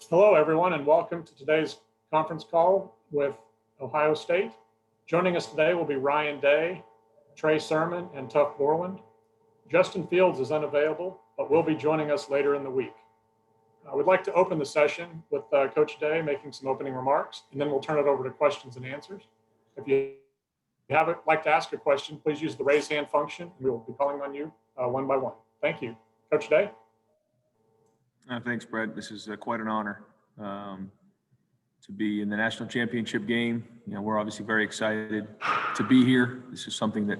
Hello, everyone, and welcome to today's conference call with Ohio State. Joining us today will be Ryan Day, Trey Sermon, and Tuff Borland. Justin Fields is unavailable, but will be joining us later in the week. I would like to open the session with Coach Day making some opening remarks, and then we'll turn it over to questions and answers. If you like to ask a question, please use the raise hand function. We will be calling on you one by one. Thank you. Coach Day. Thanks, Brett. This is quite an honor to be in the national championship game. You know, we're obviously very excited to be here. This is something that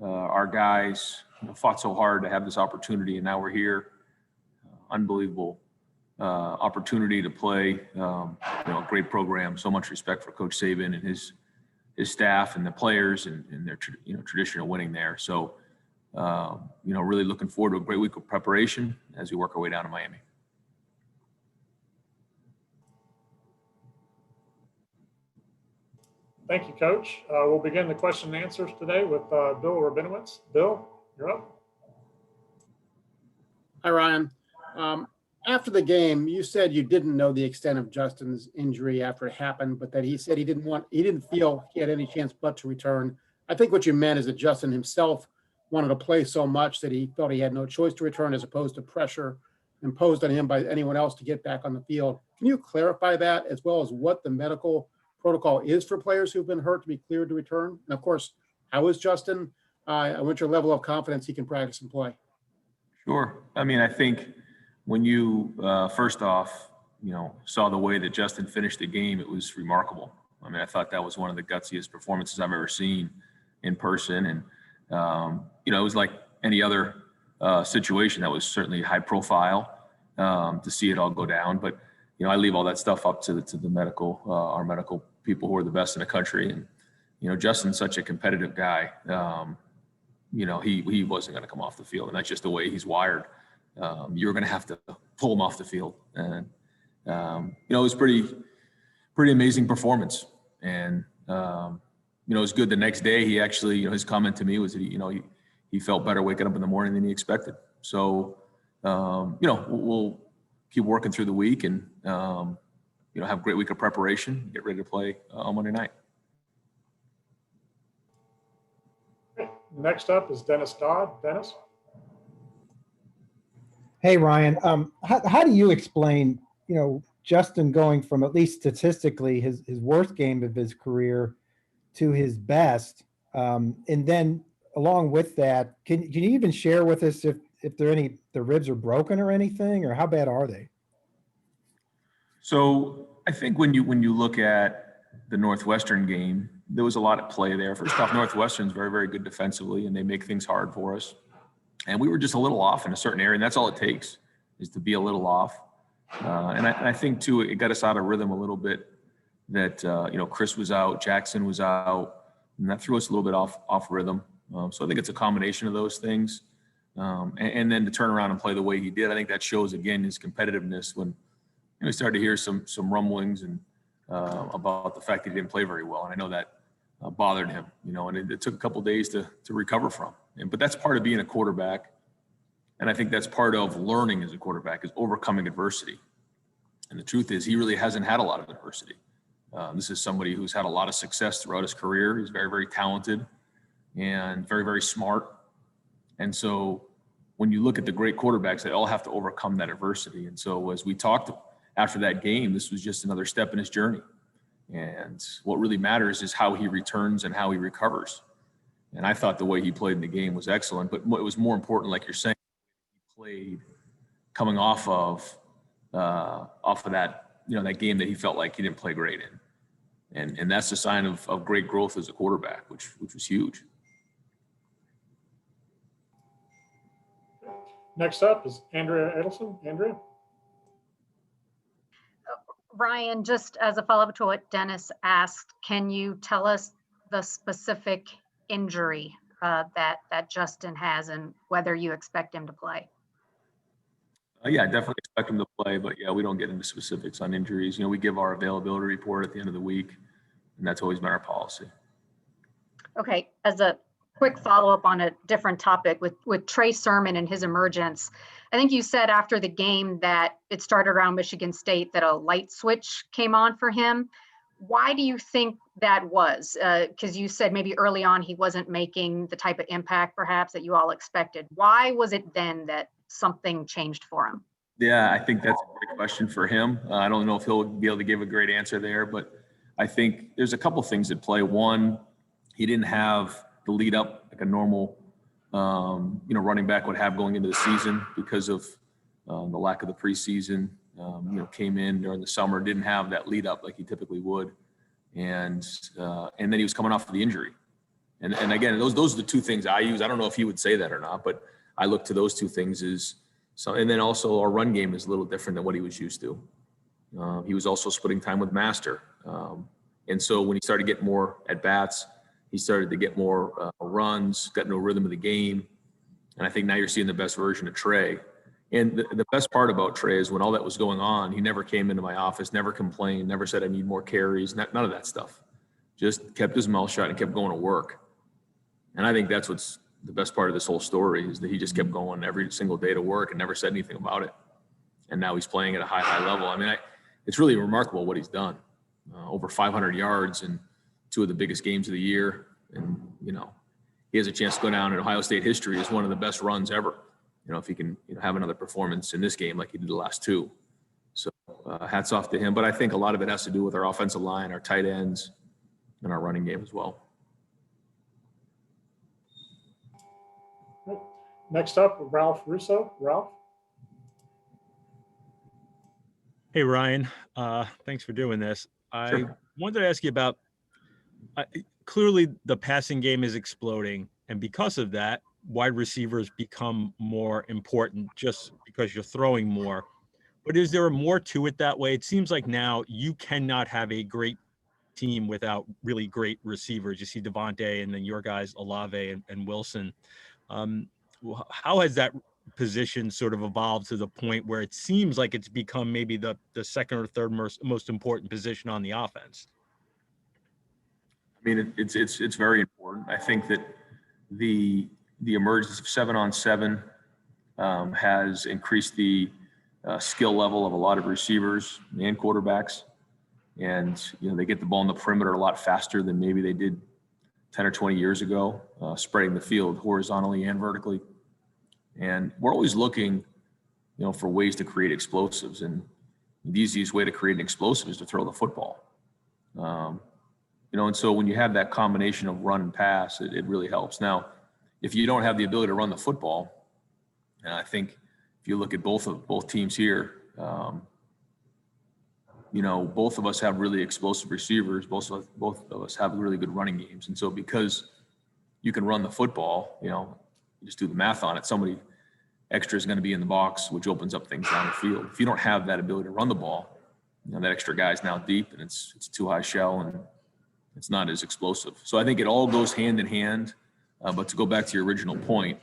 our guys fought so hard to have this opportunity, and now we're here. Unbelievable opportunity to play. A great program. So much respect for Coach Saban and his staff and the players and their tradition of winning there. So really looking forward to a great week of preparation as we work our way down to Miami. Thank you, Coach. We'll begin the question and answers today with Bill Rabinowitz. Bill, you're up. Hi, Ryan. After the game, you said you didn't know the extent of Justin's injury after it happened, but that he said he didn't feel he had any chance but to return. I think what you meant is that Justin himself wanted to play so much that he felt he had no choice to return, as opposed to pressure imposed on him by anyone else to get back on the field. Can you clarify that, as well as what the medical protocol is for players who've been hurt to be cleared to return? And of course, how is Justin? What's your level of confidence he can practice and play? Sure. I mean, I think when you first off, saw the way that Justin finished the game, it was remarkable. I mean, I thought that was one of the gutsiest performances I've ever seen in person. And, it was like any other situation that was certainly high profile to see it all go down. But, I leave all that stuff up to the medical, our medical people who are the best in the country. And, Justin's such a competitive guy. He wasn't going to come off the field, and that's just the way he's wired. You're going to have to pull him off the field. And, it was pretty amazing performance. And, it was good the next day. He actually, his comment to me was that, he felt better waking up in the morning than he expected. So, we'll keep working through the week and, have a great week of preparation, get ready to play on Monday night. Next up is Dennis Dodd. Dennis. Hey, Ryan. How do you explain, Justin going from, at least statistically, his worst game of his career to his best? And then along with that, can you even share with us if the ribs are broken or anything, or how bad are they? So I think when you look at the Northwestern game, there was a lot at play there. First off, Northwestern's very, very good defensively, and they make things hard for us. And we were just a little off in a certain area, and that's all it takes, is to be a little off. And I think, too, it got us out of rhythm a little bit that, Chris was out, Jackson was out, and that threw us a little bit off rhythm. So I think it's a combination of those things. And then to turn around and play the way he did, I think that shows, again, his competitiveness when we started to hear some rumblings and about the fact that he didn't play very well. And I know that bothered him, and it took a couple of days to recover from. But that's part of being a quarterback. And I think that's part of learning as a quarterback, is overcoming adversity. And the truth is, he really hasn't had a lot of adversity. This is somebody who's had a lot of success throughout his career. He's very, very talented and very, very smart. And so when you look at the great quarterbacks, they all have to overcome that adversity. And so as we talked after that game, this was just another step in his journey. And what really matters is how he returns and how he recovers. And I thought the way he played in the game was excellent, but it was more important, like you're saying, he played coming off of that, that game that he felt like he didn't play great in. And that's a sign of great growth as a quarterback, which was huge. Next up is Andrea Edelson. Andrea. Ryan, just as a follow-up to what Dennis asked, can you tell us the specific injury that Justin has and whether you expect him to play? Yeah, I definitely expect him to play, but yeah, we don't get into specifics on injuries. We give our availability report at the end of the week, and that's always been our policy. Okay, as a quick follow-up on a different topic with Trey Sermon and his emergence, I think you said after the game that it started around Michigan State that a light switch came on for him. Why do you think that was? Because you said maybe early on he wasn't making the type of impact perhaps that you all expected. Why was it then that something changed for him? Yeah, I think that's a great question for him. I don't know if he'll be able to give a great answer there, but I think there's a couple things at play. One, he didn't have the lead up like a normal, running back would have going into the season because of the lack of the preseason. Came in during the summer, didn't have that lead up like he typically would, and then he was coming off of the injury. And again, those are the two things I use. I don't know if he would say that or not, but I look to those two things as so. And then also our run game is a little different than what he was used to. He was also splitting time with Master, and so when he started getting more at bats, he started to get more runs, got into a rhythm of the game, and I think now you're seeing the best version of Trey. And the best part about Trey is when all that was going on, he never came into my office, never complained, never said I need more carries, none of that stuff. Just kept his mouth shut and kept going to work. And I think that's what's the best part of this whole story is that he just kept going every single day to work and never said anything about it. And now he's playing at a high level. I mean, it's really remarkable what he's done. Over 500 yards in two of the biggest games of the year. And, he has a chance to go down in Ohio State history as one of the best runs ever. If he can have another performance in this game like he did the last two. So hats off to him. But I think a lot of it has to do with our offensive line, our tight ends, and our running game as well. Next up, Ralph Russo. Ralph? Hey, Ryan. Thanks for doing this. I wanted to ask you about, clearly the passing game is exploding. And because of that, wide receivers become more important just because you're throwing more. But is there more to it that way? It seems like now you cannot have a great team without really great receivers. You see Devontae and then your guys, Olave and Wilson. How has that position sort of evolved to the point where it seems like it's become maybe the second or third most important position on the offense? I mean, it's very important. I think that the emergence of 7-on-7 has increased the skill level of a lot of receivers and quarterbacks. And, they get the ball in the perimeter a lot faster than maybe they did 10 or 20 years ago, spreading the field horizontally and vertically. And we're always looking, for ways to create explosives. And the easiest way to create an explosive is to throw the football. And so when you have that combination of run and pass, it really helps. Now, if you don't have the ability to run the football, and I think if you look at both teams here, both of us have really explosive receivers. Both of us have really good running games. And so because you can run the football, you just do the math on it. Somebody extra is going to be in the box, which opens up things down the field. If you don't have that ability to run the ball, that extra guy is now deep and it's too high shell and it's not as explosive. So I think it all goes hand in hand. But to go back to your original point,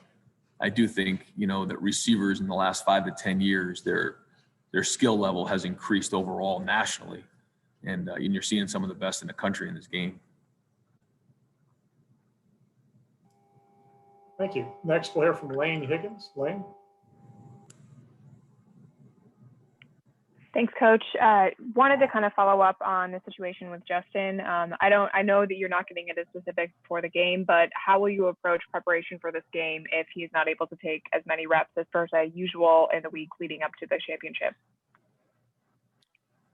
I do think, that receivers in the last 5 to 10 years, their skill level has increased overall nationally. And you're seeing some of the best in the country in this game. Thank you. Next, we'll hear from Lane Higgins. Lane? Thanks, Coach. Wanted to kind of follow up on the situation with Justin. I know that you're not getting into specifics for the game, but how will you approach preparation for this game if he's not able to take as many reps as per se usual in the week leading up to the championship?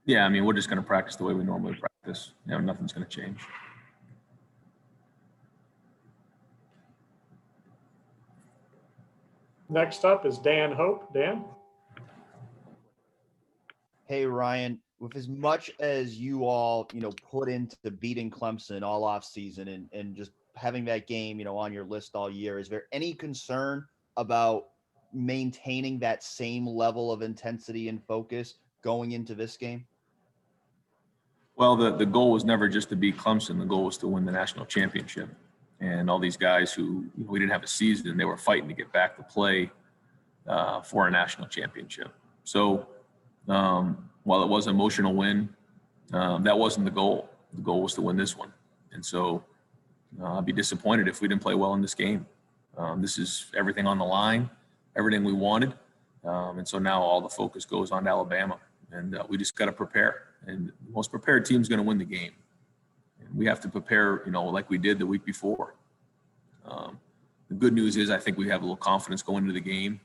Yeah, I mean, we're just going to practice the way we normally practice. Nothing's going to change. Next up is Dan Hope. Dan? Hey, Ryan, with as much as you all, put into beating Clemson all off season and just having that game, on your list all year, is there any concern about maintaining that same level of intensity and focus going into this game? Well, the goal was never just to beat Clemson. The goal was to win the national championship. And all these guys who we didn't have a season, they were fighting to get back to play for a national championship. So while it was an emotional win, that wasn't the goal. The goal was to win this one. And so I'd be disappointed if we didn't play well in this game. This is everything on the line, everything we wanted. And so now all the focus goes on Alabama, and we just got to prepare. And the most prepared team is going to win the game. And we have to prepare, like we did the week before. The good news is I think we have a little confidence going into the game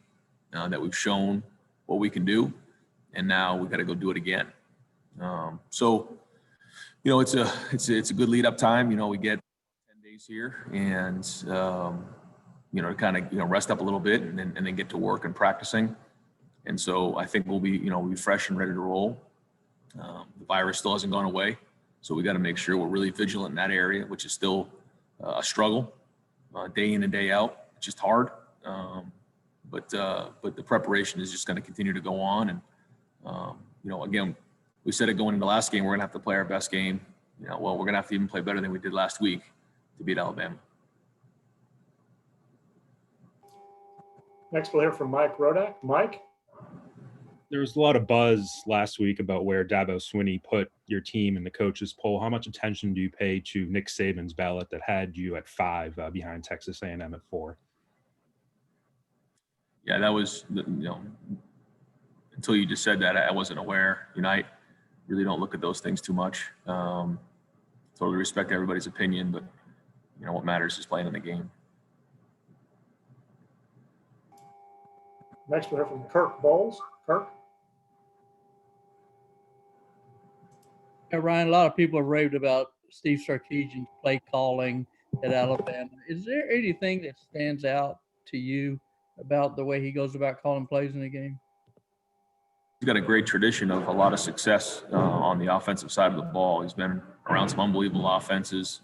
that we've shown what we can do, and now we got to go do it again. So it's a good lead up time. We get 10 days here, and to kind of rest up a little bit, and then get to work and practicing. And so I think we'll be fresh and ready to roll. The virus still hasn't gone away, so we got to make sure we're really vigilant in that area, which is still a struggle, day in and day out. It's just hard, but the preparation is just going to continue to go on. And again, we said it going into the last game, we're going to have to play our best game. We're going to have to even play better than we did last week to beat Alabama. Next, we'll hear from Mike Rodak. Mike? There was a lot of buzz last week about where Dabo Swinney put your team in the coaches poll. How much attention do you pay to Nick Saban's ballot that had you at 5 behind Texas A&M at 4? Yeah, that was, until you just said that, I wasn't aware. I really don't look at those things too much. Totally respect everybody's opinion, but what matters is playing in the game. Next, we'll hear from Kirk Bowles. Kirk? Yeah, Ryan, a lot of people have raved about Steve Sarkisian's play calling at Alabama. Is there anything that stands out to you about the way he goes about calling plays in the game? He's got a great tradition of a lot of success on the offensive side of the ball. He's been around some unbelievable offenses,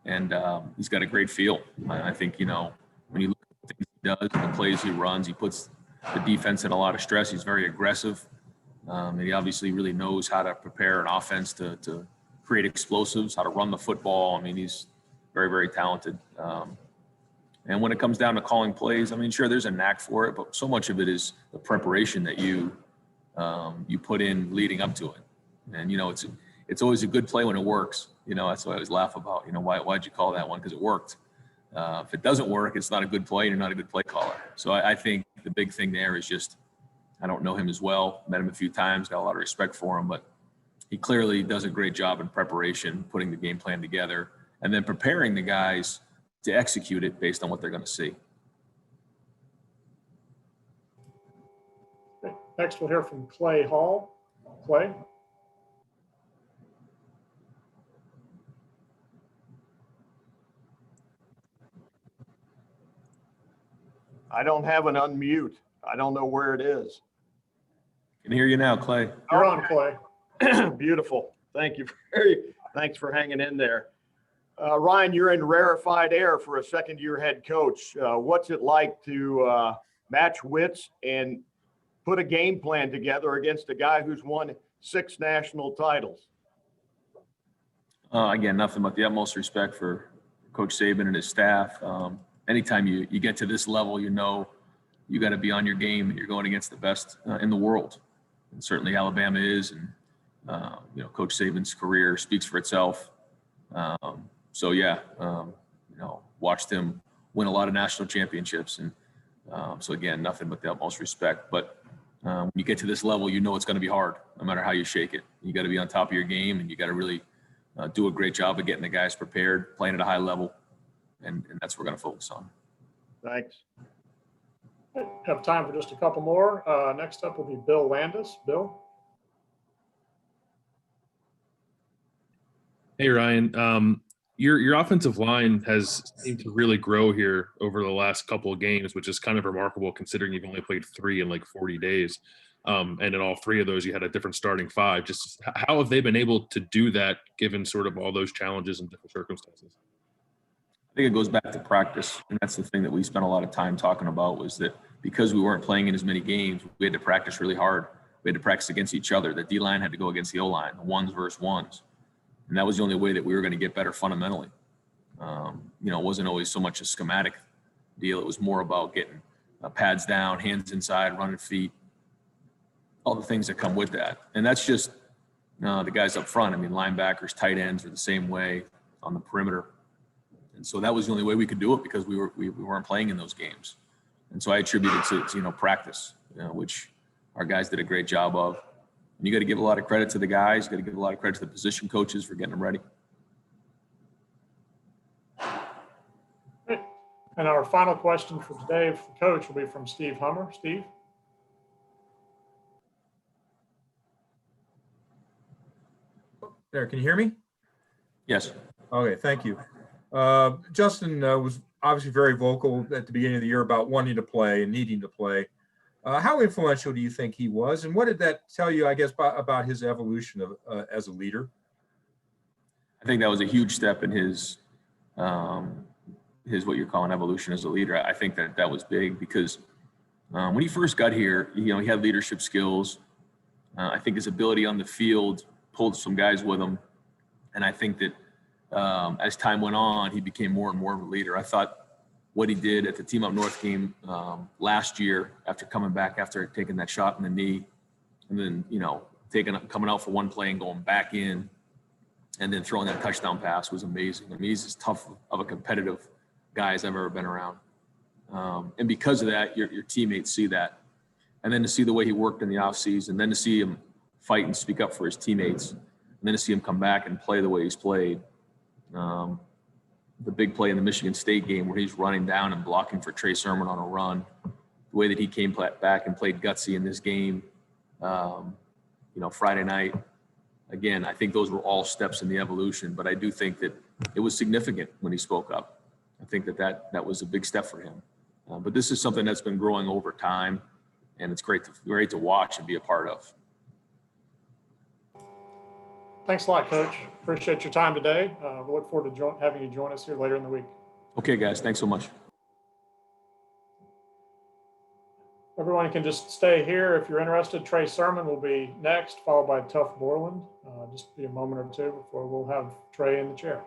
and he's got a great feel. I think, when you look at the things he does and the plays he runs, he puts the defense in a lot of stress. He's very aggressive. And he obviously really knows how to prepare an offense to create explosives, how to run the football. I mean, he's very, very talented. And when it comes down to calling plays, sure, there's a knack for it, but so much of it is the preparation that you put in leading up to it. And, it's always a good play when it works. That's what I always laugh about. Why'd you call that one? Because it worked. If it doesn't work, it's not a good play. You're not a good play caller. So I think the big thing there is just, I don't know him as well. Met him a few times, got a lot of respect for him, but he clearly does a great job in preparation, putting the game plan together, and then preparing the guys to execute it based on what they're going to see. Okay. Next, we'll hear from Clay Hall. Clay? I don't have an unmute. I don't know where it is. Can hear you now, Clay. You're on, Clay. Beautiful. Thank you. Thanks for hanging in there. Ryan, you're in rarefied air for a second-year head coach. What's it like to match wits and put a game plan together against a guy who's won 6 national titles? Again, nothing but the utmost respect for Coach Saban and his staff. Anytime you get to this level, you got to be on your game, and you're going against the best in the world. And certainly Alabama is, and Coach Saban's career speaks for itself. Watched him win a lot of national championships, and so again, nothing but the utmost respect. But when you get to this level, it's going to be hard, no matter how you shake it. You got to be on top of your game, and you got to really do a great job of getting the guys prepared, playing at a high level, and that's what we're going to focus on. Thanks. Have time for just a couple more. Next up will be Bill Landis. Bill? Hey, Ryan. Your offensive line has seemed to really grow here over the last couple of games, which is kind of remarkable considering you've only played 3 in like 40 days. And in all 3 of those, you had a different starting 5. Just how have they been able to do that given sort of all those challenges and different circumstances? I think it goes back to practice, and that's the thing that we spent a lot of time talking about, was that because we weren't playing in as many games, we had to practice really hard. We had to practice against each other. The D-line had to go against the O-line, the ones versus ones. And that was the only way that we were going to get better fundamentally. It wasn't always so much a schematic deal. It was more about getting pads down, hands inside, running feet, all the things that come with that. And that's just the guys up front. Linebackers, tight ends are the same way on the perimeter. And so that was the only way we could do it because we weren't playing in those games. And so I attribute it to practice. which our guys did a great job of. And you got to give a lot of credit to the guys. You got to give a lot of credit to the position coaches for getting them ready. And our final question for today for Coach will be from Steve Hummer. Steve? There, can you hear me? Yes. Okay, thank you. Justin was obviously very vocal at the beginning of the year about wanting to play and needing to play. How influential do you think he was, and what did that tell you, I guess, about his evolution of as a leader? I think that was a huge step in his what you're calling evolution as a leader. I think that was big because when he first got here, he had leadership skills. I think his ability on the field pulled some guys with him, and I think that as time went on, he became more and more of a leader. I thought what he did at the Team Up North game last year, after coming back after taking that shot in the knee, and then coming out for one play and going back in, and then throwing that touchdown pass was amazing. I mean, he's as tough of a competitive guy as I've ever been around. And because of that, your teammates see that. And then to see the way he worked in the offseason, then to see him fight and speak up for his teammates, and then to see him come back and play the way he's played. The big play in the Michigan State game where he's running down and blocking for Trey Sermon on a run, the way that he came back and played gutsy in this game, Friday night. Again, I think those were all steps in the evolution, but I do think that it was significant when he spoke up. I think that was a big step for him. But this is something that's been growing over time, and it's great to watch and be a part of. Thanks a lot, Coach. Appreciate your time today. We look forward to having you join us here later in the week. Okay, guys. Thanks so much. Everyone can just stay here if you're interested. Trey Sermon will be next, followed by Tuff Borland. Just be a moment or two before we'll have Trey in the chair.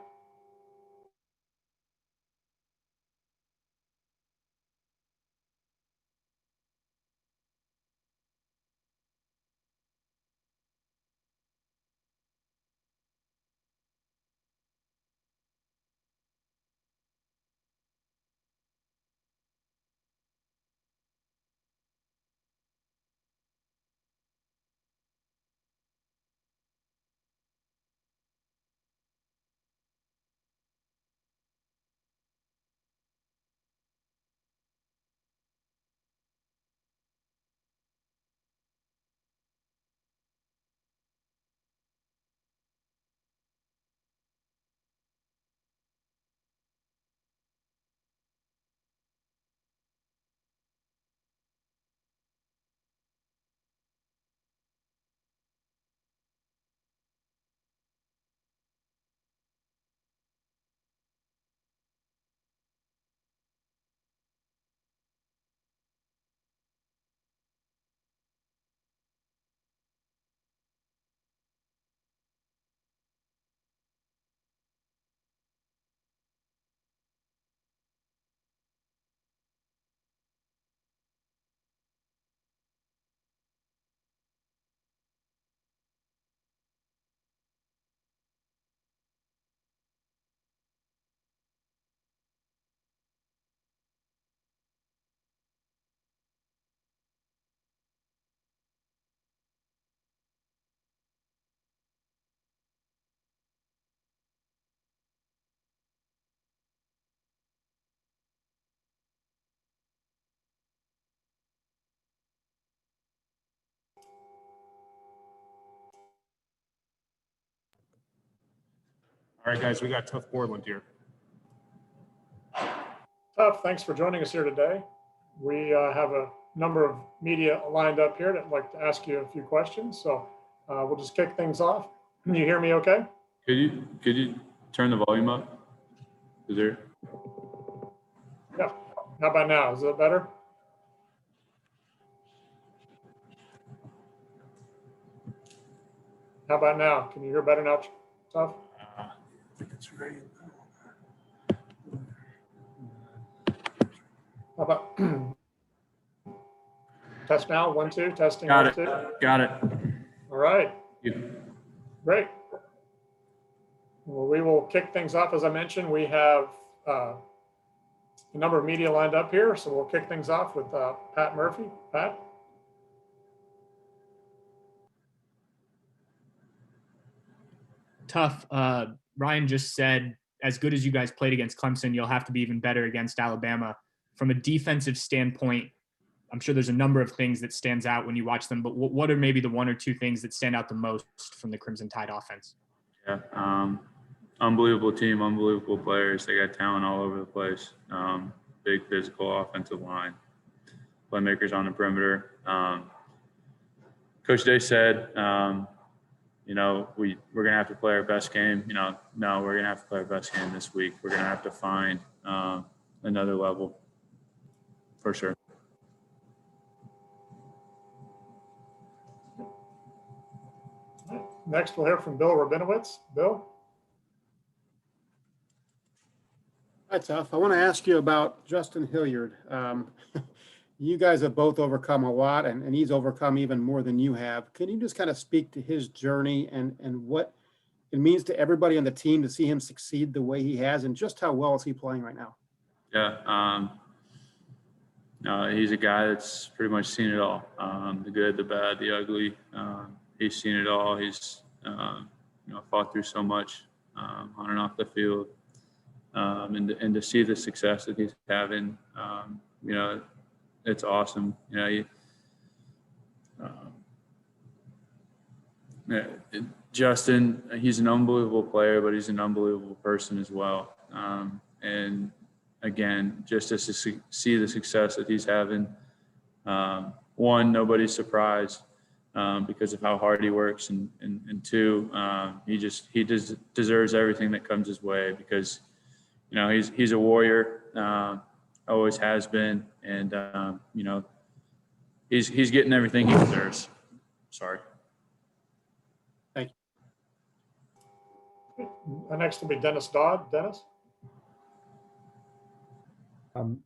All right, guys, we got Tuff Borland here. Tuff, thanks for joining us here today. We have a number of media lined up here that'd like to ask you a few questions. So we'll just kick things off. Can you hear me okay? Could you turn the volume up? Is there? Yeah. How about now? Is that better? How about now? Can you hear better now, Tuff? I think it's right. How about test now? 1, 2, testing. Got 1, it. 2. Got it. All right. Yeah. Great. Well, we will kick things off. As I mentioned, we have a number of media lined up here, so we'll kick things off with Pat Murphy. Pat? Tough. Ryan just said, as good as you guys played against Clemson, you'll have to be even better against Alabama. From a defensive standpoint, I'm sure there's a number of things that stands out when you watch them, but what are maybe the one or two things that stand out the most from the Crimson Tide offense? Yeah, unbelievable team, unbelievable players. They got talent all over the place. Big physical offensive line, playmakers on the perimeter. Coach Day said, you know, we're going to have to play our best game. You know, no, we're going to have to play our best game this week. We're going to have to find another level for sure. Next, we'll hear from Bill Rabinowitz. Bill? Hi, Tough. I want to ask you about Justin Hilliard. You guys have both overcome a lot, and he's overcome even more than you have. Can you just kind of speak to his journey and what it means to everybody on the team to see him succeed the way he has, and just how well is he playing right now? Yeah, he's a guy that's pretty much seen it all, the good, the bad, the ugly. He's seen it all. He's fought through so much on and off the field, and to see the success that he's having, it's awesome. Justin, he's an unbelievable player, but he's an unbelievable person as well. And again, just to see the success that he's having, one, nobody's surprised because of how hard he works, and two, he deserves everything that comes his way because he's a warrior, always has been, and he's getting everything he deserves. Sorry. Thank you. Next will be Dennis Dodd. Dennis?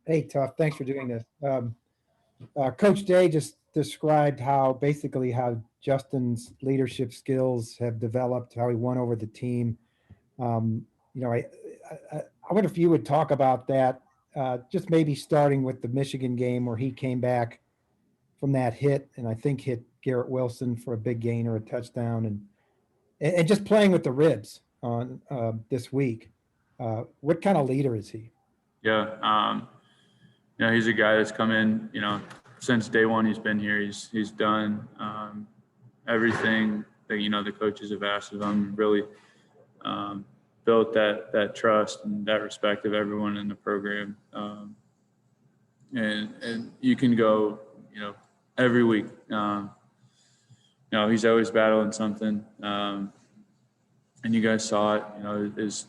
Hey, Tough, thanks for doing this. Coach Day just described how Justin's leadership skills have developed, how he won over the team. I wonder if you would talk about that, just maybe starting with the Michigan game where he came back from that hit and I think hit Garrett Wilson for a big gain or a touchdown, and just playing with the ribs on this week. What kind of leader is he? Yeah, he's a guy that's come in, since day one he's been here. He's done everything that the coaches have asked of him. Really built that trust and that respect of everyone in the program. And you can go, every week. He's always battling something. And you guys saw it. It is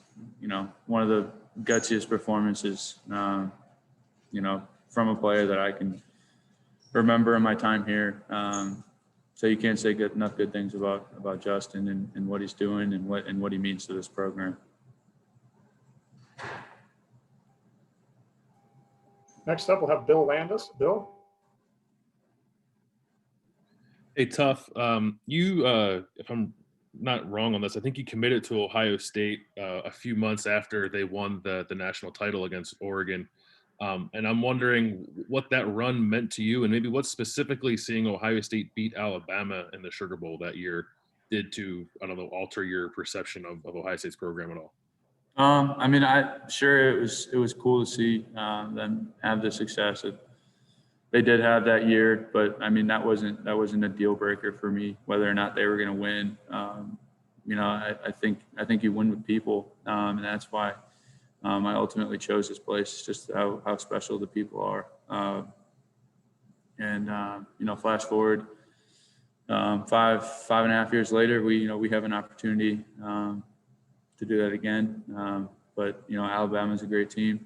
one of the gutsiest performances. From a player that I can remember in my time here. So you can't say enough good things about Justin and what he's doing and what he means to this program. Next up, we'll have Bill Landis. Bill? Hey, Tough. If I'm not wrong on this, I think you committed to Ohio State a few months after they won the national title against Oregon. And I'm wondering what that run meant to you, and maybe what specifically seeing Ohio State beat Alabama in the Sugar Bowl that year did to, I don't know, alter your perception of Ohio State's program at all. It was cool to see them have the success that they did have that year, but that wasn't a deal breaker for me whether or not they were going to win. I think you win with people, and that's why I ultimately chose this place. It's just how special the people are. Flash forward 5.5 years later, we have an opportunity to do that again. But Alabama's a great team.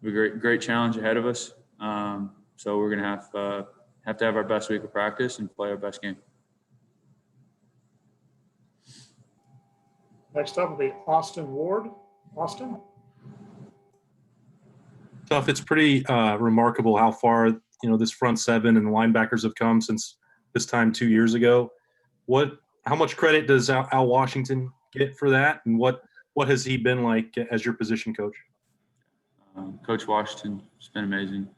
We have a great challenge ahead of us. So we're going to have to have our best week of practice and play our best game. Next up will be Austin Ward. Austin? Tough. It's pretty remarkable how far this front seven and linebackers have come since this time 2 years ago. How much credit does Al Washington get for that, and what has he been like as your position coach? Coach Washington has been amazing.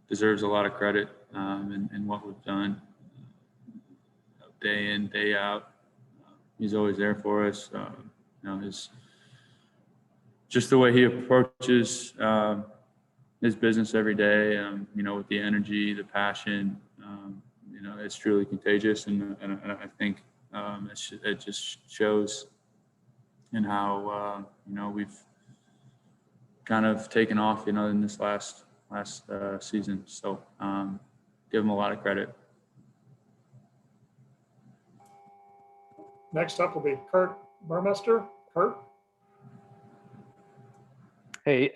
Deserves a lot of credit in what we've done day in, day out. He's always there for us. His just the way he approaches his business every day. With the energy, the passion. It's truly contagious, and I think it just shows in how we've kind of taken off, in this last season. So give him a lot of credit. Next up will be Kurt Burmester. Kurt? Hey,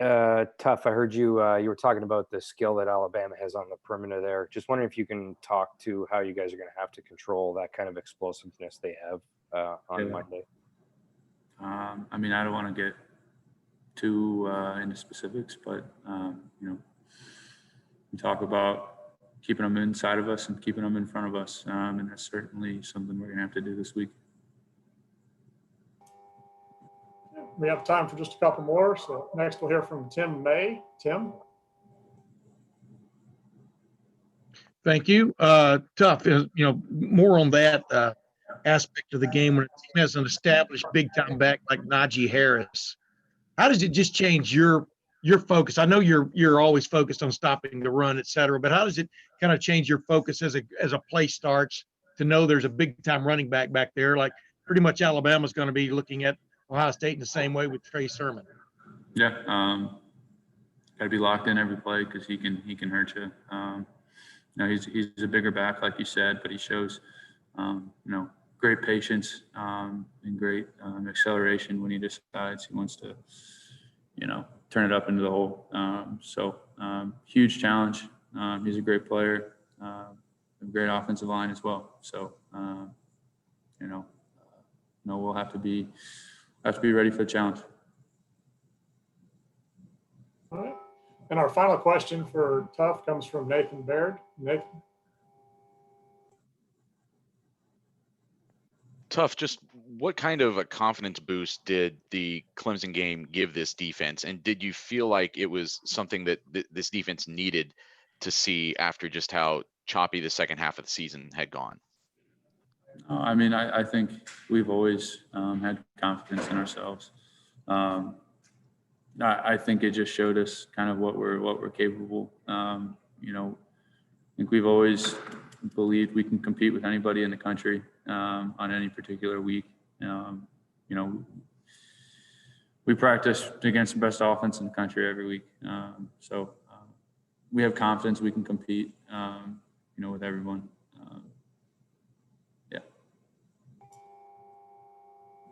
Tough, I heard you were talking about the skill that Alabama has on the perimeter there. Just wondering if you can talk to how you guys are going to have to control that kind of explosiveness they have on Monday. I don't want to get too into specifics, but we talk about keeping them inside of us and keeping them in front of us, and that's certainly something we're going to have to do this week. We have time for just a couple more. So next we'll hear from Tim May. Tim? Thank you. Tough, more on that aspect of the game when a team has an established big-time back like Najee Harris. How does it just change your focus? I know you're always focused on stopping the run, et cetera, but how does it kind of change your focus as a play starts to know there's a big-time running back there? Like pretty much Alabama's going to be looking at Ohio State in the same way with Trey Sermon. Yeah, got to be locked in every play because he can hurt you. He's a bigger back, like you said, but he shows great patience and great acceleration when he decides he wants to turn it up into the hole. Huge challenge. He's a great player, a great offensive line as well. So we'll have to be ready for the challenge. All right. And our final question for Tough comes from Nathan Baird. Nathan? Tough, just what kind of a confidence boost did the Clemson game give this defense? And did you feel like it was something that this defense needed to see after just how choppy the second half of the season had gone? I think we've always had confidence in ourselves. I think it just showed us kind of what we're capable. I think we've always believed we can compete with anybody in the country on any particular week. We practice against the best offense in the country every week. So we have confidence we can compete, with everyone.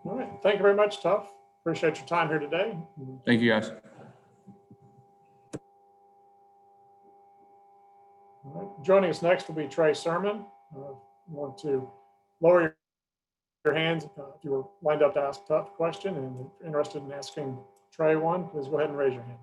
All right. Thank you very much, Tough. Appreciate your time here today. Thank you, guys. All right. Joining us next will be Trey Sermon. You want to lower your hands if you were lined up to ask a Tough question and interested in asking Trey one, please go ahead and raise your hand.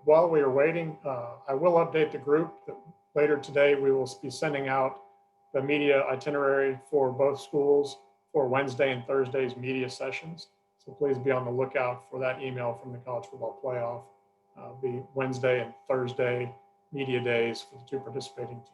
while we are waiting, I will update the group that later today we will be sending out the media itinerary for both schools for Wednesday and Thursday's media sessions. So please be on the lookout for that email from the College Football Playoff. The Wednesday and Thursday media days for the two participating teams.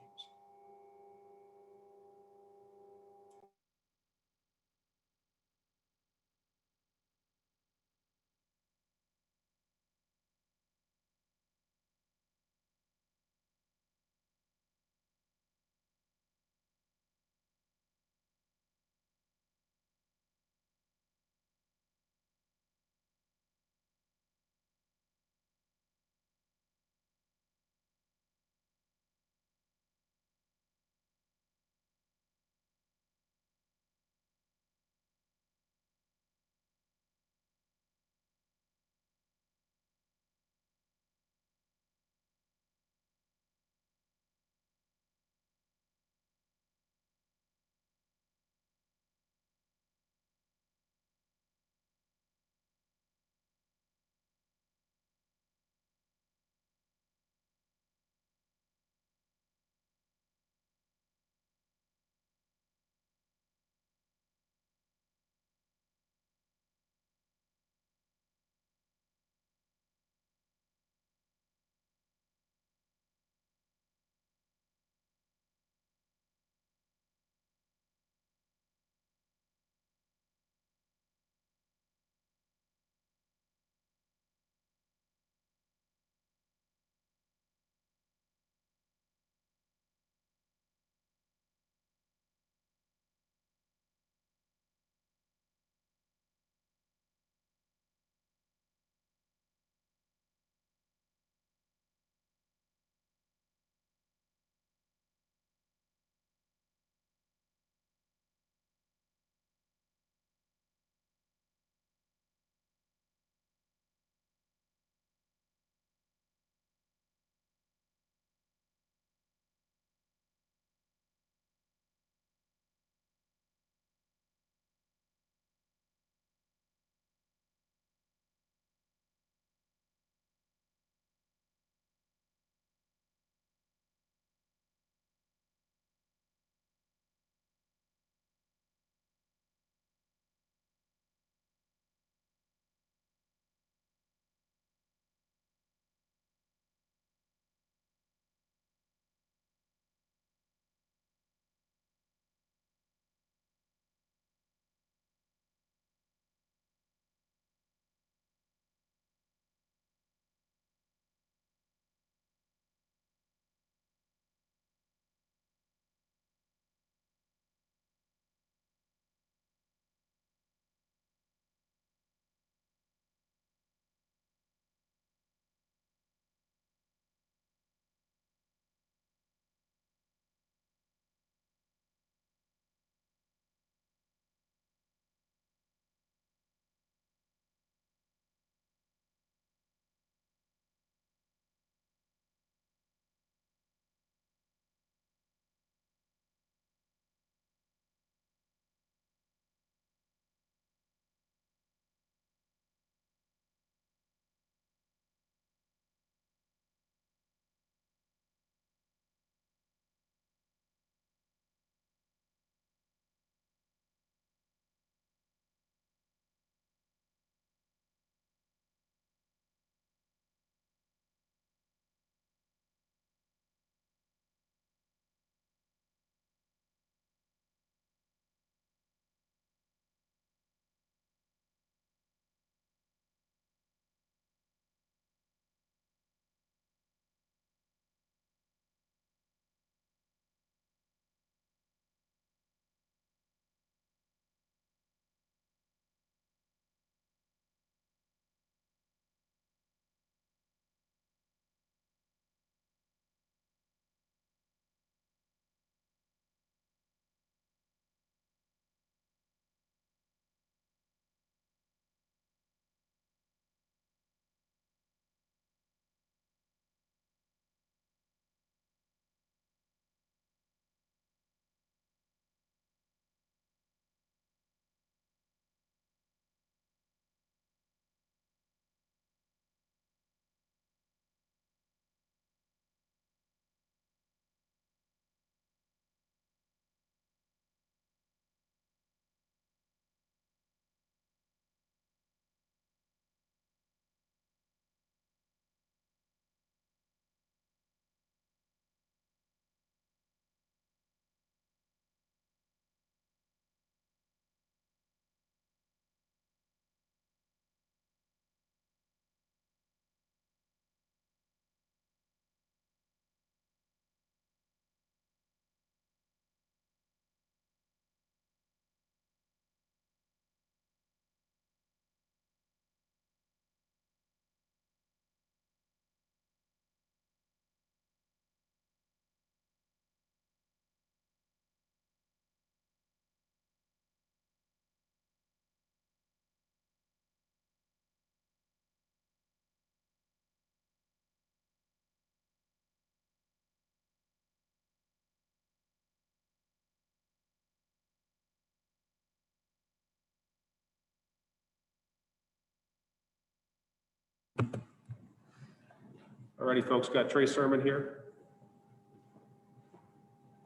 Alrighty, folks, got Trey Sermon here.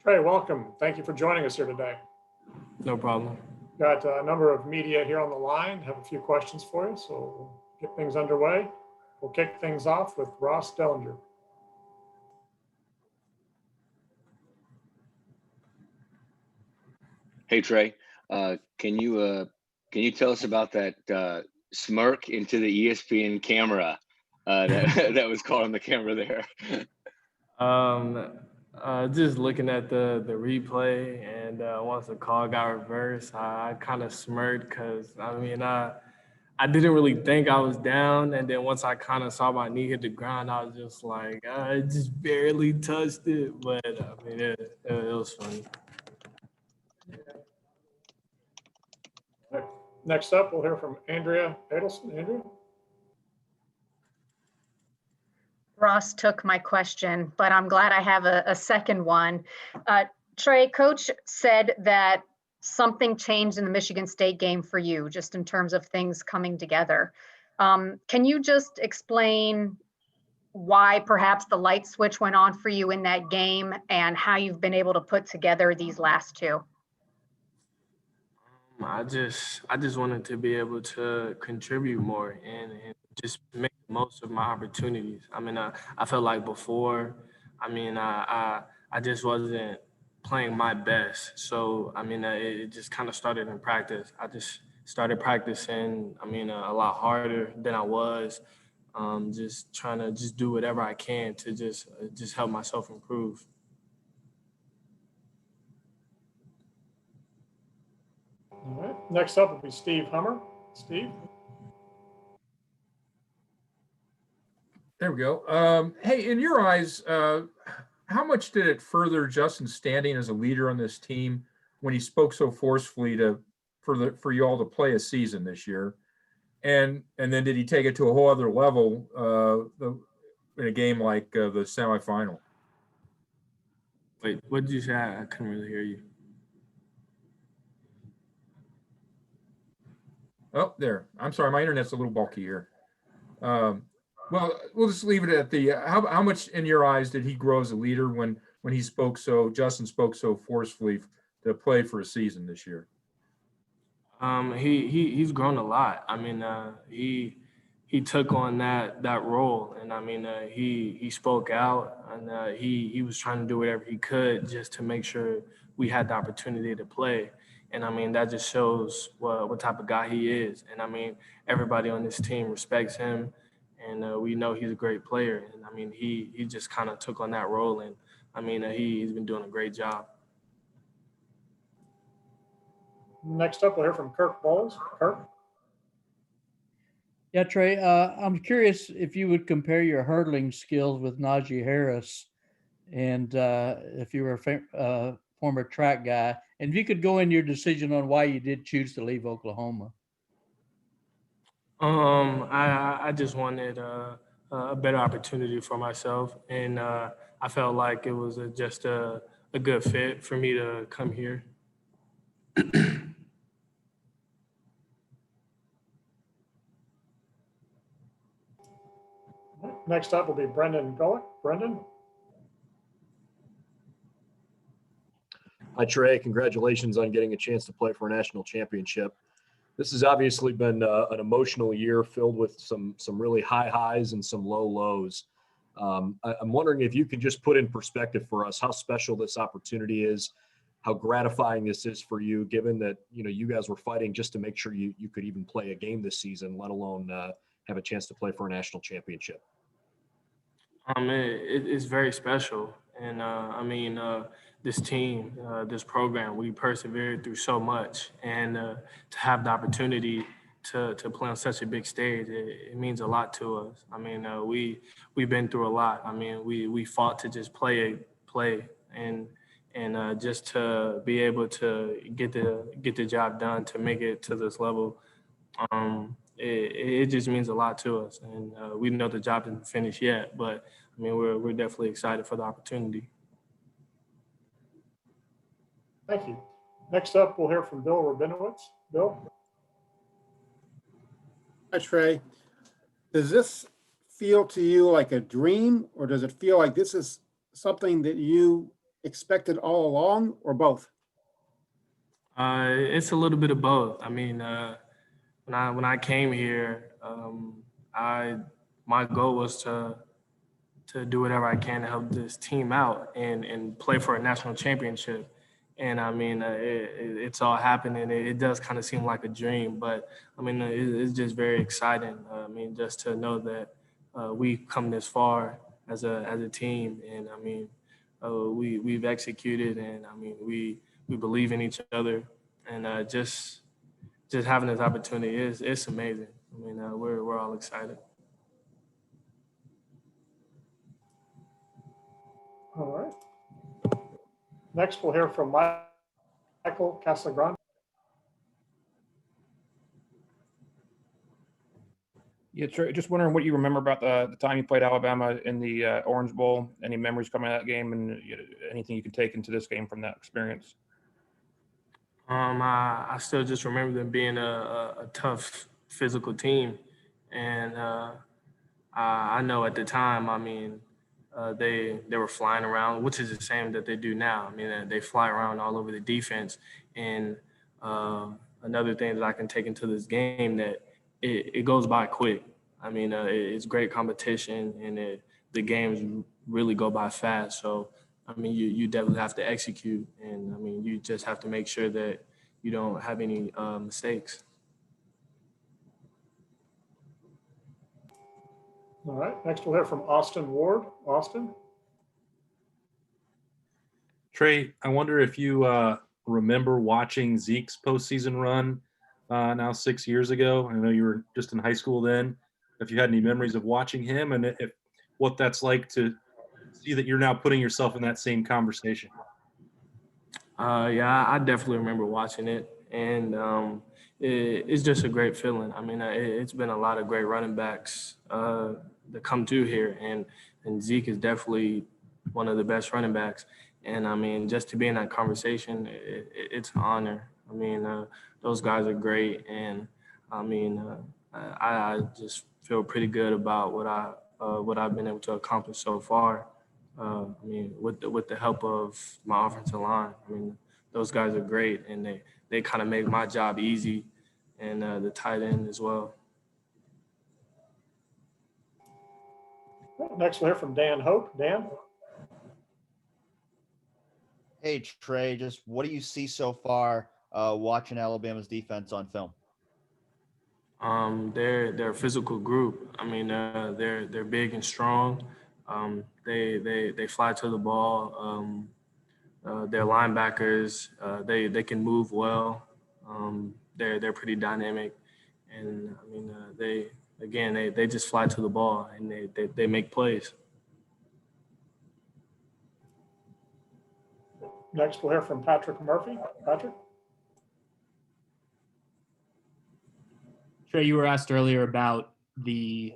Trey, welcome. Thank you for joining us here today. No problem. Got a number of media here on the line. Have a few questions for you, so we'll get things underway. We'll kick things off with Ross Dellinger. Hey Trey, can you tell us about that smirk into the ESPN camera that that was caught on the camera there? Just looking at the replay, and once the call got reversed, I kind of smirked because I didn't really think I was down, and then once I kind of saw my knee hit the ground, I was just like, I just barely touched it, but it was funny. Next up, we'll hear from Andrea Adelson. Andrea? Ross took my question, but I'm glad I have a second one. Trey, Coach said that something changed in the Michigan State game for you, just in terms of things coming together. Can you just explain why perhaps the light switch went on for you in that game and how you've been able to put together these last two? I just wanted to be able to contribute more and just make the most of my opportunities. I felt like before, I just wasn't playing my best. So, it just kind of started in practice. I just started practicing, a lot harder than I was, just trying to just do whatever I can to just help myself improve. All right. Next up will be Steve Hummer. Steve? There we go. Hey, in your eyes, how much did it further Justin's standing as a leader on this team when he spoke so forcefully for you all to play a season this year? And then did he take it to a whole other level in a game like the semifinal? Wait, what did you say? I couldn't really hear you. Oh, there. I'm sorry, my internet's a little bulky here. Well, we'll just leave it at the how much in your eyes did he grow as a leader when Justin spoke so forcefully to play for a season this year? He's grown a lot. He took on that role, and he spoke out, and he was trying to do whatever he could just to make sure we had the opportunity to play. And that just shows what type of guy he is. And everybody on this team respects him, and we know he's a great player. And he just kind of took on that role, and he's been doing a great job. Next up, we'll hear from Kirk Bowles. Kirk? Yeah, Trey, I'm curious if you would compare your hurdling skills with Najee Harris, and if you were a former track guy, and if you could go in your decision on why you did choose to leave Oklahoma. I just wanted a better opportunity for myself, and I felt like it was just a good fit for me to come here. Next up will be Brendan Gullick. Brendan? Hi, Trey. Congratulations on getting a chance to play for a national championship. This has obviously been an emotional year filled with some really high highs and some low lows. I'm wondering if you can just put in perspective for us how special this opportunity is, how gratifying this is for you, given that you guys were fighting just to make sure you could even play a game this season, let alone have a chance to play for a national championship. It's very special, and this team, this program, we persevered through so much, and to have the opportunity to play on such a big stage, it means a lot to us. We've been through a lot. We fought to just play, and just to be able to get the job done, to make it to this level. It just means a lot to us, and we know the job isn't finished yet, but we're definitely excited for the opportunity. Thank you. Next up, we'll hear from Bill Rabinowitz. Bill? Hi, Trey. Does this feel to you like a dream, or does it feel like this is something that you expected all along, or both? It's a little bit of both. I mean, when I came here, I my goal was to do whatever I can to help this team out and play for a national championship. And I mean, it's all happening. It does kind of seem like a dream, but I mean, it's just very exciting. I mean, just to know that we've come this far as a team, and I mean, we've executed, and I mean, we believe in each other, and just having this opportunity it's amazing. I mean, we're all excited. All right. Next, we'll hear from Michael Casagrande. Yeah, just wondering what you remember about the time you played Alabama in the Orange Bowl. Any memories coming out of that game, and anything you can take into this game from that experience? I still just remember them being a tough physical team, and I know at the time, I mean, they were flying around, which is the same that they do now. I mean, they fly around all over the defense, and another thing that I can take into this game that it goes by quick. I mean, it's great competition, and the games really go by fast. So, I mean, you definitely have to execute, and I mean, you just have to make sure that you don't have any mistakes. All right. Next, we'll hear from Austin Ward. Austin. Trey, I wonder if you remember watching Zeke's postseason run now 6 years ago. I know you were just in high school then. If you had any memories of watching him, and if what that's like to see that you're now putting yourself in that same conversation. Yeah, I definitely remember watching it, and it's just a great feeling. I mean, it's been a lot of great running backs that come through here, and Zeke is definitely one of the best running backs. And I mean, just to be in that conversation, it's an honor. I mean, those guys are great, and I mean, I just feel pretty good about what I've been able to accomplish so far. I mean, with the help of my offensive line, I mean, those guys are great, and they kind of make my job easy, and the tight end as well. Next, we'll hear from Dan Hope. Dan. Hey, Trey, just what do you see so far watching Alabama's defense on film? They're a physical group. I mean, they're big and strong. They fly to the ball. Their linebackers, they can move well. They're pretty dynamic, and I mean, they just fly to the ball, and they make plays. Next, we'll hear from Patrick Murphy. Patrick. Trey, you were asked earlier about the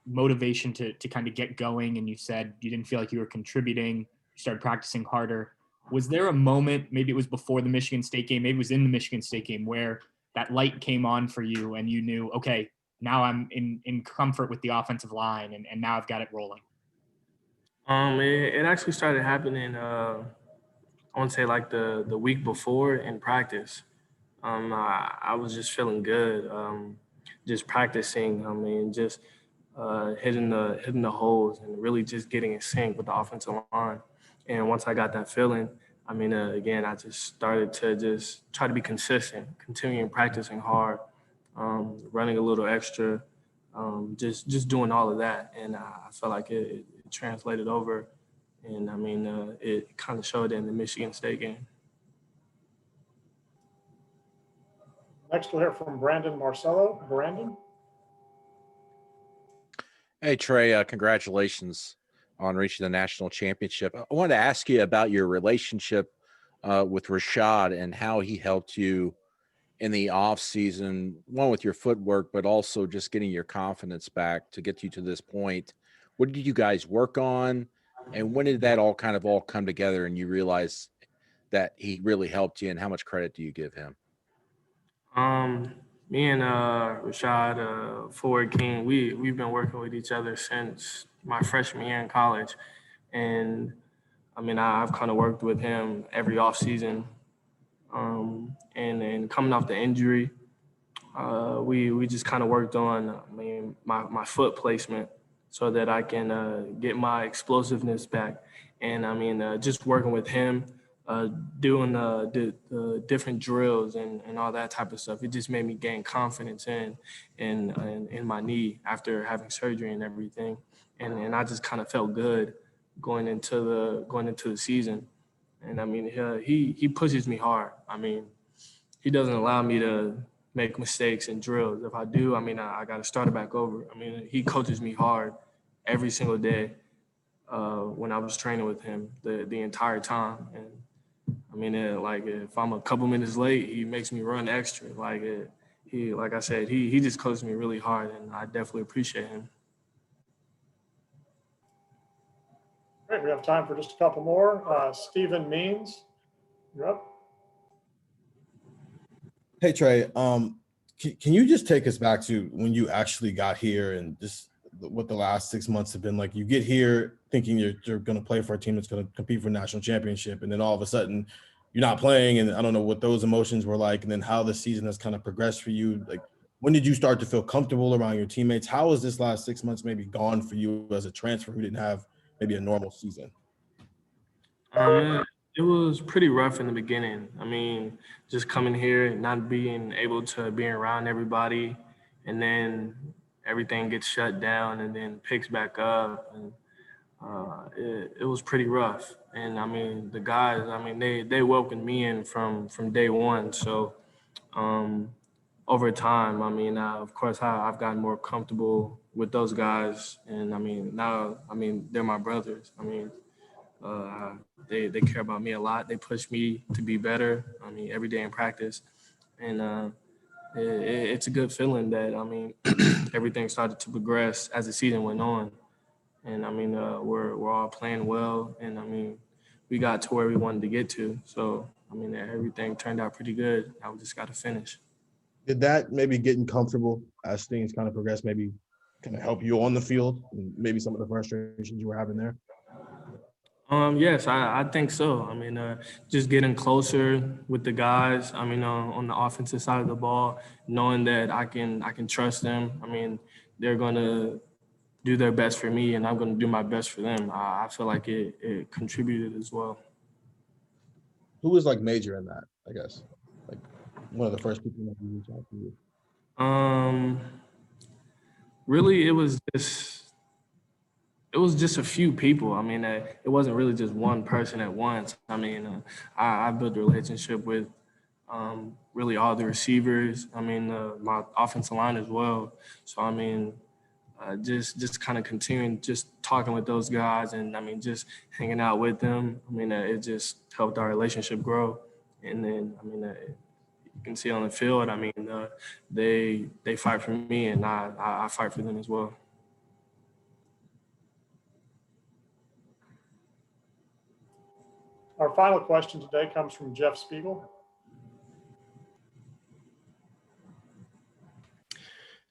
motivation to kind of get going, and you said you didn't feel like you were contributing. You started practicing harder. Was there a moment, maybe it was before the Michigan State game, maybe it was in the Michigan State game, where that light came on for you and you knew, okay, now I'm in comfort with the offensive line, and now I've got it rolling? It actually started happening, I want to say like the week before in practice. I was just feeling good, just practicing. I mean, just hitting the holes and really just getting in sync with the offensive line. And once I got that feeling, I mean, again, I just started to just try to be consistent, continuing practicing hard, running a little extra, just doing all of that. And I felt like it translated over. And I mean, it kind of showed in the Michigan State game. Next, we'll hear from Brandon Marcello. Brandon. Hey, Trey, congratulations on reaching the national championship. I wanted to ask you about your relationship with Rashad and how he helped you in the off season, one with your footwork, but also just getting your confidence back to get you to this point. What did you guys work on? And when did that all come together and you realize that he really helped you, and how much credit do you give him? me and Rashad Ford King, we've been working with each other since my freshman year in college, and I mean I've kind of worked with him every offseason, and coming off the injury, we just kind of worked on my foot placement so that I can get my explosiveness back, and I mean just working with him. Doing the different drills and all that type of stuff. It just made me gain confidence in my knee after having surgery and everything. And I just kind of felt good going into the season. And I mean, he pushes me hard. I mean, he doesn't allow me to make mistakes in drills. If I do, I mean, I got to start it back over. I mean, he coaches me hard every single day when I was training with him the entire time. And I mean, like if I'm a couple minutes late, he makes me run extra. Like I said, he just coaches me really hard, and I definitely appreciate him. Great, we have time for just a couple more. Stephen Means, you're up. Hey Trey, can you just take us back to when you actually got here and just what the last 6 months have been like? You get here thinking you're going to play for a team that's going to compete for a national championship, and then all of a sudden you're not playing, and I don't know what those emotions were like, and then how the season has kind of progressed for you. Like, when did you start to feel comfortable around your teammates? How has this last 6 months maybe gone for you as a transfer who didn't have maybe a normal season? It was pretty rough in the beginning. I mean, just coming here and not being able to be around everybody, and then everything gets shut down and then picks back up, and it was pretty rough. And I mean, the guys, I mean, they welcomed me in from day one. So over time, I mean, of course, I've gotten more comfortable with those guys, and I mean, now, I mean, they're my brothers. I mean, they care about me a lot. They push me to be better. I mean, every day in practice, and it's a good feeling that I mean, everything started to progress as the season went on. And I mean, we're all playing well, and I mean, we got to where we wanted to get to. So I mean, everything turned out pretty good. Now we just got to finish. Did that maybe getting comfortable as things kind of progress maybe kind of help you on the field and maybe some of the frustrations you were having there? Yes, I think so. I mean, just getting closer with the guys. I mean, on the offensive side of the ball, knowing that I can trust them. I mean, they're gonna do their best for me, and I'm going to do my best for them. I feel like it contributed as well. Who was like major in that, I guess? Like one of the first people that you reached out to you? Really, it was just a few people. I mean, it wasn't really just one person at once. I mean, I built a relationship with really all the receivers. I mean, my offensive line as well. So, I mean, just kind of continuing just talking with those guys, and I mean just hanging out with them. I mean it just helped our relationship grow, and then I mean you can see on the field. I mean they fight for me, and I fight for them as well. Our final question today comes from Jeff Spiegel.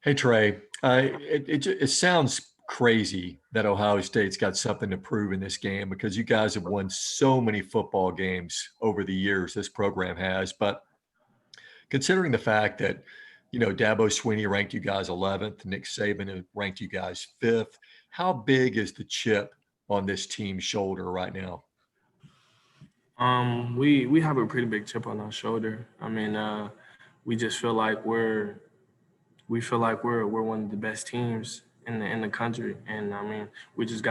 Hey Trey, it sounds crazy that Ohio State's got something to prove in this game because you guys have won so many football games over the years, this program has. But considering the fact that, you know, Dabo Swinney ranked you guys 11th, Nick Saban ranked you guys 5th, how big is the chip on this team's shoulder right now? We have a pretty big chip on our shoulder. I mean, we just feel like we're one of the best teams in the country, and I mean we just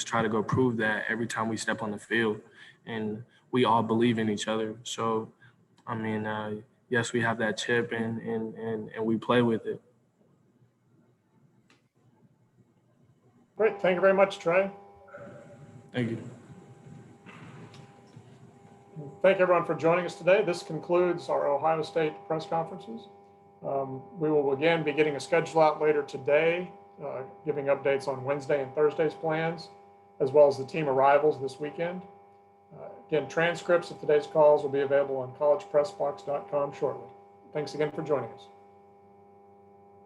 try to go prove that every time we step on the field, and we all believe in each other. So I mean, yes, we have that chip, and we play with it. Great, thank you very much, Trey. Thank you. Thank everyone for joining us today. This concludes our Ohio State press conferences. We will again be getting a schedule out later today, giving updates on Wednesday and Thursday's plans, as well as the team arrivals this weekend. Again, transcripts of today's calls will be available on collegepressbox.com shortly. Thanks again for joining us.